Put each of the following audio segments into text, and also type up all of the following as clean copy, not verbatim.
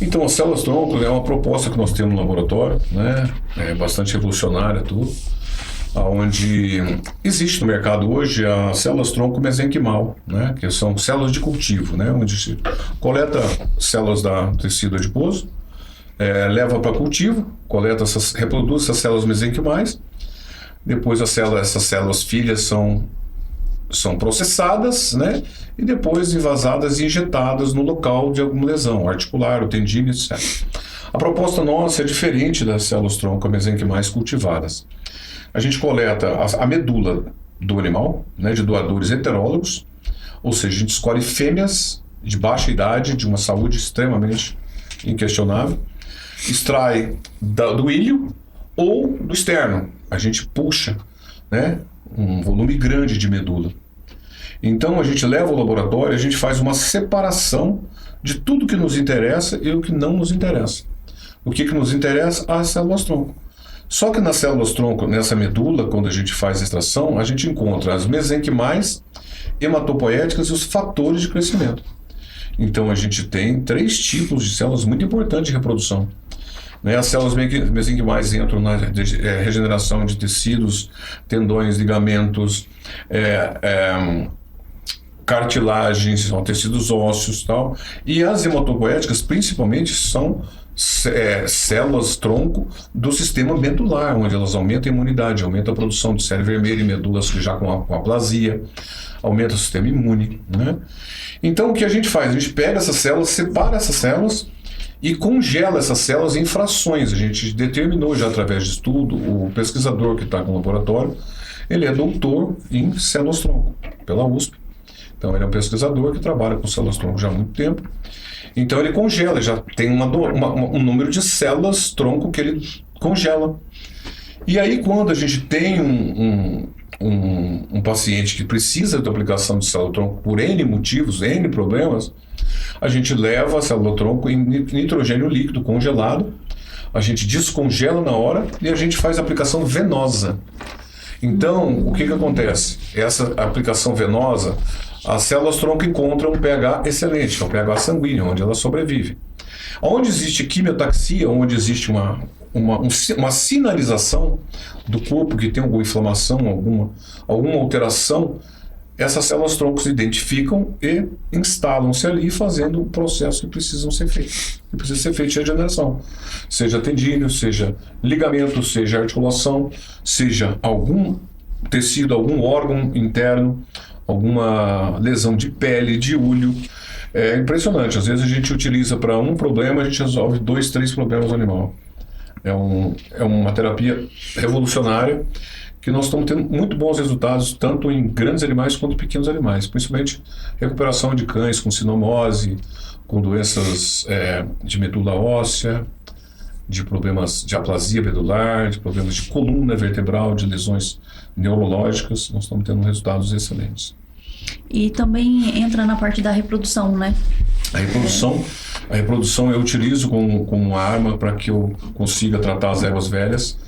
Então, as células-tronco é uma proposta que nós temos no laboratório, né? É bastante revolucionária tudo, onde existe no mercado hoje as células-tronco mesenquimal, né? Que são células de cultivo, né? Onde se coleta células do tecido adiposo, leva para cultivo, reproduz essas células mesenquimais, depois essas células filhas são processadas, né? E depois envasadas e injetadas no local de alguma lesão, articular, ou tendínea, etc. A proposta nossa é diferente das células-tronco mesenquimais cultivadas. A gente coleta a medula do animal, né, de doadores heterólogos, ou seja, a gente escolhe fêmeas de baixa idade, de uma saúde extremamente inquestionável, extrai do ilho ou do externo. A gente puxa, né, um volume grande de medula. Então a gente leva ao laboratório, a gente faz uma separação de tudo que nos interessa e o que não nos interessa. O que nos interessa? As células-tronco. Só que nas células-tronco, nessa medula, quando a gente faz a extração, a gente encontra as mesenquimais, hematopoéticas e os fatores de crescimento. Então a gente tem 3 tipos de células muito importantes de reprodução. As células mesenquimais entram na regeneração de tecidos, tendões, ligamentos, cartilagens, tecidos ósseos e tal. E as hematopoéticas, principalmente, são células-tronco do sistema medular, onde elas aumentam a imunidade, aumentam a produção de série vermelha e medulas já com aplasia, aumenta o sistema imune, né? Então, o que a gente faz? A gente pega essas células, separa essas células e congela essas células em frações. A gente determinou já através de estudo, o pesquisador que está com o laboratório, ele é doutor em células-tronco, pela USP. Então, ele é um pesquisador que trabalha com células-tronco já há muito tempo. Então, ele congela, já tem um número de células-tronco que ele congela. E aí, quando a gente tem um paciente que precisa de aplicação de célula-tronco por N motivos, N problemas, a gente leva a célula-tronco em nitrogênio líquido congelado, a gente descongela na hora e a gente faz a aplicação venosa. Então, o que acontece? Essa aplicação venosa, as células-tronco encontram um pH excelente, que é o pH sanguíneo, onde ela sobrevive. Onde existe quimiotaxia, onde existe uma sinalização do corpo que tem alguma inflamação, alguma alteração, essas células-tronco se identificam e instalam-se ali, fazendo o processo que precisam ser feito. Que precisa ser feito de regeneração. Seja tendíneo, seja ligamento, seja articulação, seja algum tecido, algum órgão interno, alguma lesão de pele, de olho. É impressionante. Às vezes a gente utiliza para um problema, a gente resolve 2, 3 problemas no animal. É uma terapia revolucionária que nós estamos tendo muito bons resultados, tanto em grandes animais quanto em pequenos animais, principalmente recuperação de cães com sinomose, com doenças de medula óssea, de problemas de aplasia medular, de problemas de coluna vertebral, de lesões neurológicas. Nós estamos tendo resultados excelentes. E também entra na parte da reprodução, né? A reprodução eu utilizo como uma arma para que eu consiga tratar as éguas velhas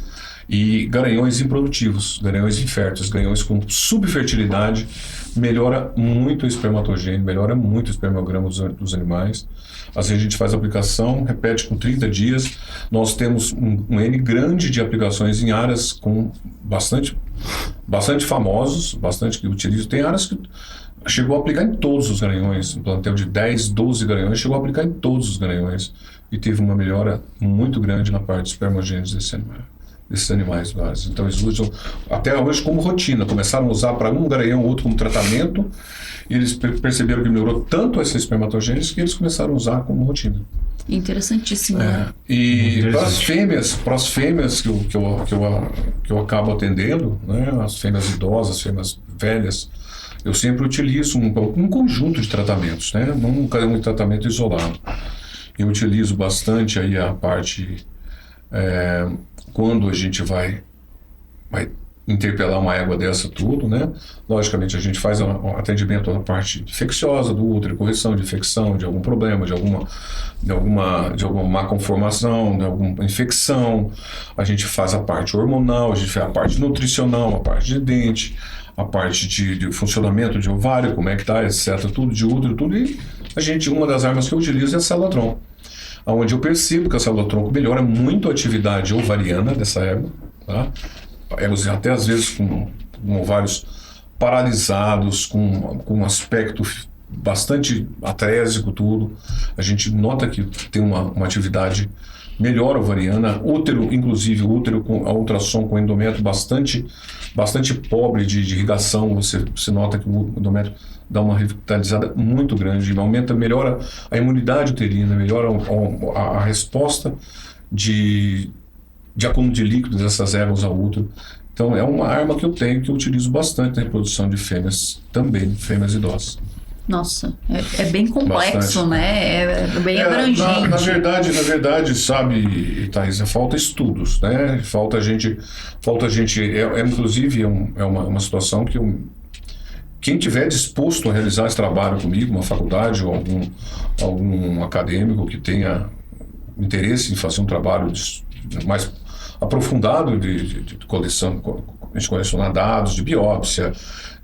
e garanhões improdutivos, garanhões inférteis, garanhões com subfertilidade. Melhora muito o espermatogênio, melhora muito o espermograma dos animais. Às vezes a gente faz a aplicação, repete com 30 dias. Nós temos um N grande de aplicações em áreas com bastante famosos, bastante que utilizam. Tem áreas que chegou a aplicar em todos os garanhões, um plantel de 10, 12 garanhões, chegou a aplicar em todos os garanhões e teve uma melhora muito grande na parte de espermogênese desses animais básicos. Então eles usam até hoje como rotina, começaram a usar para um garanhão, outro como tratamento, e eles perceberam que melhorou tanto essa espermatogênese que eles começaram a usar como rotina. Interessantíssimo. E para as fêmeas que eu acabo atendendo, né, as fêmeas idosas, as fêmeas velhas, eu sempre utilizo um conjunto de tratamentos, né, nunca é um tratamento isolado. Eu utilizo bastante aí a parte quando a gente vai interpelar uma égua dessa tudo, né? Logicamente a gente faz um atendimento na parte infecciosa do útero, correção de infecção, de algum problema, de alguma má conformação, de alguma infecção. A gente faz a parte hormonal, a gente faz a parte nutricional, a parte de dente, a parte de funcionamento de ovário, como é que tá, etc, tudo de útero, tudo. E uma das armas que eu utilizo é a célula-tronco. onde eu percebo que a célula-tronco melhora muito a atividade ovariana dessa égua, tá? Éguas até às vezes com ovários paralisados, com um aspecto bastante atrésico, tudo. A gente nota que tem uma atividade melhor ovariana, útero, inclusive útero com a ultrassom com endométrio bastante pobre de irrigação. Você nota que o endométrio dá uma revitalizada muito grande, melhora a imunidade uterina, melhora a resposta de acúmulo de líquidos dessas éguas ao útero. Então é uma arma que eu tenho, que eu utilizo bastante na reprodução de fêmeas também, fêmeas idosas. Nossa, é bem complexo, Bastante. né? É bem abrangente. Na verdade, sabe, Thaís, falta estudos, né? Falta gente, inclusive, é uma situação que quem tiver disposto a realizar esse trabalho comigo, uma faculdade ou algum acadêmico que tenha interesse em fazer um trabalho mais aprofundado de colecionar dados de biópsia,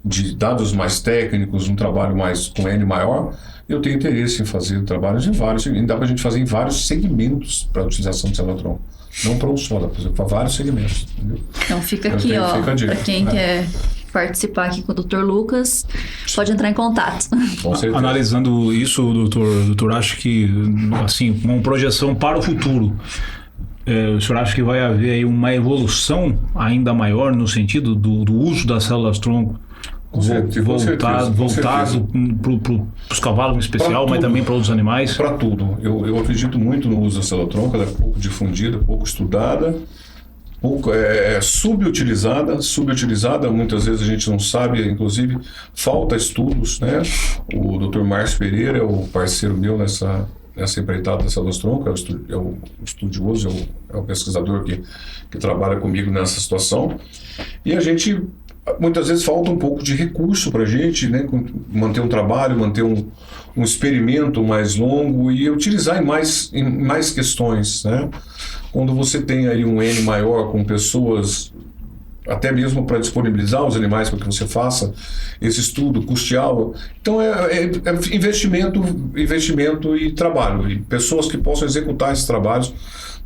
de dados mais técnicos, um trabalho mais com N maior, eu tenho interesse em fazer trabalhos em vários, e dá para a gente fazer em vários segmentos para a utilização de célula-tronco. Não para um só, dá para fazer para vários segmentos. Entendeu? Então fica aqui, para quem quer participar aqui com o Dr. Lucas, pode entrar em contato. Com certeza. Analisando isso, doutor, acho que, assim, uma projeção para o futuro, o senhor acha que vai haver aí uma evolução ainda maior no sentido do uso das células-tronco? Voltado para os cavalos em especial, mas também para outros animais? Para tudo. Eu acredito muito no uso da célula-tronco, ela é pouco difundida, pouco estudada, pouco subutilizada, muitas vezes a gente não sabe, inclusive falta estudos, né? O Dr. Márcio Pereira é o parceiro meu nessa empreitada da célula-tronco, é o estudioso, é o pesquisador que trabalha comigo nessa situação, e a gente muitas vezes falta um pouco de recurso para a gente, né, manter um trabalho, manter um experimento mais longo e utilizar em mais questões, né? Quando você tem aí um N maior com pessoas, até mesmo para disponibilizar os animais para que você faça esse estudo, custear. Então é investimento e trabalho, e pessoas que possam executar esses trabalhos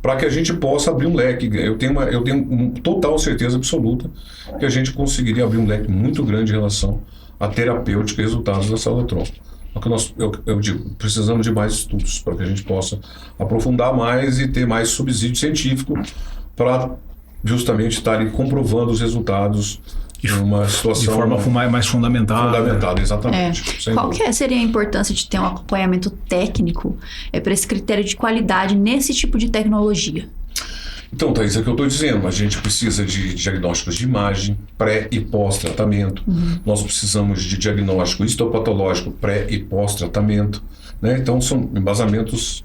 para que a gente possa abrir um leque. Eu tenho total certeza absoluta que a gente conseguiria abrir um leque muito grande em relação à terapêutica e resultados da célula-tronco. Eu digo, precisamos de mais estudos para que a gente possa aprofundar mais e ter mais subsídio científico para justamente estar ali comprovando os resultados de uma situação... De forma mais fundamentada. Fundamentada, exatamente. Qual que seria a importância de ter um acompanhamento técnico para esse critério de qualidade nesse tipo de tecnologia? Então, Thaís, é o que eu estou dizendo. A gente precisa de diagnósticos de imagem, pré e pós-tratamento. Nós precisamos de diagnóstico histopatológico pré e pós-tratamento, né? Então, são embasamentos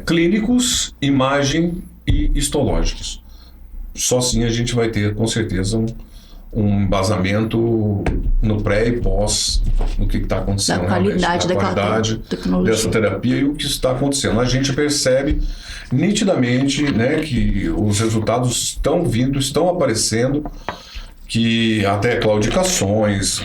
clínicos, imagem e histológicos. Só assim a gente vai ter, com certeza, um embasamento no pré e pós, no que está acontecendo. Da qualidade dessa terapia e o que está acontecendo. A gente percebe nitidamente, né, que os resultados estão vindo, estão aparecendo, que até claudicações,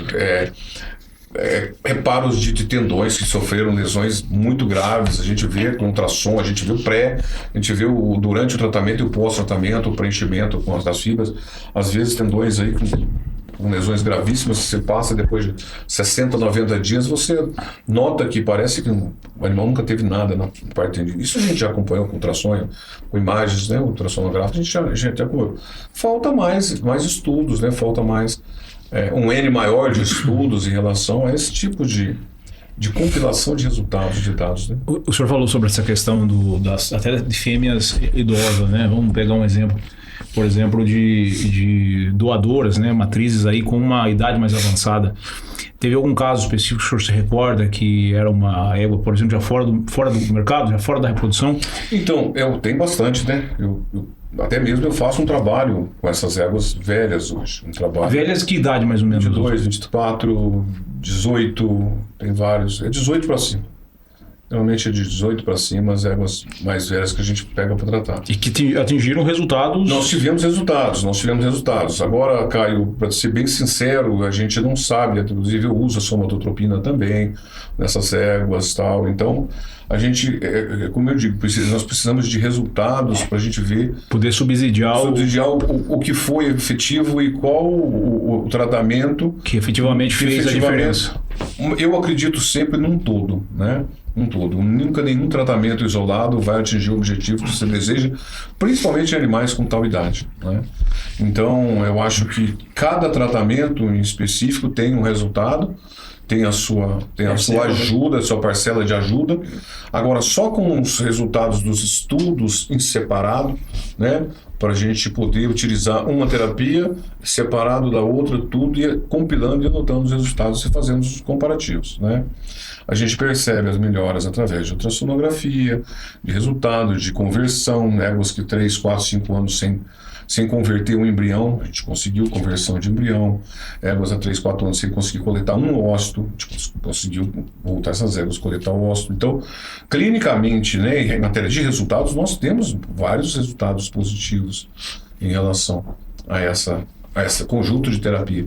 reparos de tendões que sofreram lesões muito graves, a gente vê com ultrassom, a gente vê o pré, a gente vê durante o tratamento e o pós-tratamento, o preenchimento com das fibras, às vezes tendões aí com lesões gravíssimas, você passa depois de 60, 90 dias, você nota que parece que o animal nunca teve nada na parte de... Isso a gente já acompanhou com ultrassom, com imagens, né, ultrassonográfico, a gente já falta mais estudos, né, falta mais um N maior de estudos em relação a esse tipo de compilação de resultados, de dados, né? O senhor falou sobre essa questão até de fêmeas idosas, né? Vamos pegar um exemplo, por exemplo, de doadoras, né? Matrizes aí com uma idade mais avançada. Teve algum caso específico que o senhor se recorda que era uma égua, por exemplo, já fora do mercado, já fora da reprodução? Então, tem bastante, né? Até mesmo eu faço um trabalho com essas éguas velhas hoje. Velhas que idade mais ou menos? 22, 24, 18, tem vários. É 18 para cima. Normalmente é de 18 para cima, as éguas mais velhas que a gente pega para tratar. E que atingiram resultados. Nós tivemos resultados. Agora, Caio, para ser bem sincero, a gente não sabe, inclusive eu uso a somatotropina também nessas éguas e tal. Então, a gente, como eu digo, nós precisamos de resultados para a gente ver, Poder subsidiar o que foi efetivo e qual o tratamento que efetivamente fez a diferença. Eu acredito sempre num todo, né? Um todo. Nunca nenhum tratamento isolado vai atingir o objetivo que você deseja, principalmente em animais com tal idade, né? Então, eu acho que cada tratamento em específico tem um resultado, tem a sua ajuda, a sua parcela de ajuda. Agora, só com os resultados dos estudos em separado, né, para a gente poder utilizar uma terapia separado da outra, tudo, e compilando e anotando os resultados e fazendo os comparativos, né? A gente percebe as melhoras através de ultrassonografia, de resultado, de conversão, éguas que 3, 4, 5 anos sem converter um embrião, a gente conseguiu conversão de embrião, éguas há 3, 4 anos sem conseguir coletar um ócito, a gente conseguiu voltar essas éguas, coletar o ócito. Então, clinicamente, né, em matéria de resultados, nós temos vários resultados positivos em relação a esse conjunto de terapia.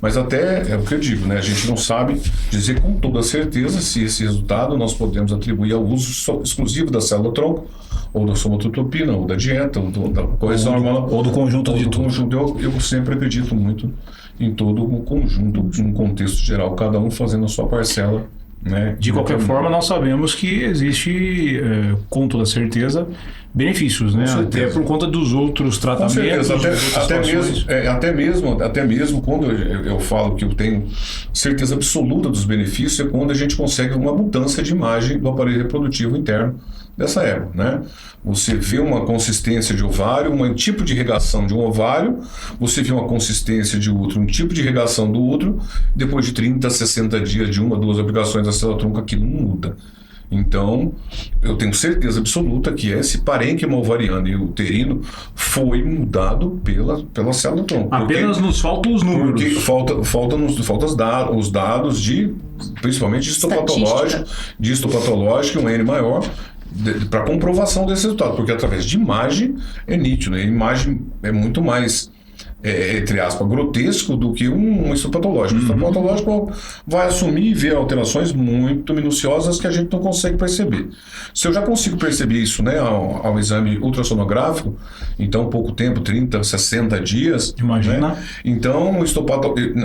Mas até, é o que eu digo, né, a gente não sabe dizer com toda certeza se esse resultado nós podemos atribuir ao uso exclusivo da célula-tronco, ou da somatotropina, ou da dieta, ou da correção hormonal. Ou do conjunto de tudo. Eu sempre acredito muito em todo o conjunto, em um contexto geral, cada um fazendo a sua parcela, né? De qualquer forma, nós sabemos que existe, com toda certeza, benefícios, né? Até por conta dos outros tratamentos. Com certeza, até mesmo quando eu falo que eu tenho certeza absoluta dos benefícios, é quando a gente consegue uma mudança de imagem do aparelho reprodutivo interno dessa égua, né? Você vê uma consistência de ovário, um tipo de regação de um ovário, você vê uma consistência de outro, um tipo de regação do outro, depois de 30, 60 dias de 1 ou 2 aplicações da célula-tronco, aquilo não muda. Então, eu tenho certeza absoluta que esse parênquima ovariano e uterino foi mudado pela célula-tronco. Apenas nos faltam os números. Porque falta os dados principalmente de histopatológico, um N maior, para comprovação desse resultado, porque através de imagem é nítido, né? A imagem é muito mais, entre aspas, grotesco do que um histopatológico. O histopatológico vai assumir e ver alterações muito minuciosas que a gente não consegue perceber. Se eu já consigo perceber isso, né, ao exame ultrassonográfico, então pouco tempo, 30, 60 dias, imagina, né? Então,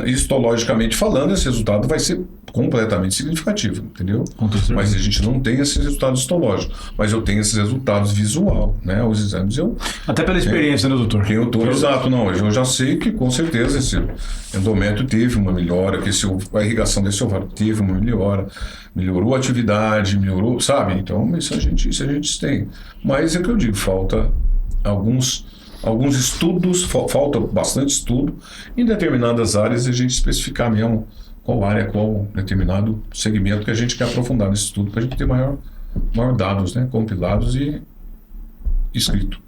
histologicamente falando, esse resultado vai ser completamente significativo, entendeu? Mas a gente não tem esses resultados histológicos, mas eu tenho esses resultados visual, né? Os exames até pela experiência, né, doutor? Exato, não, eu já sei que com certeza esse endométrio teve uma melhora, que a irrigação desse ovário teve uma melhora, melhorou a atividade, melhorou, sabe? Então isso a gente tem. Mas é o que eu digo, falta alguns estudos, falta bastante estudo em determinadas áreas e a gente especificar mesmo qual área, qual determinado segmento que a gente quer aprofundar nesse estudo para a gente ter maior dados, né, compilados e escrito.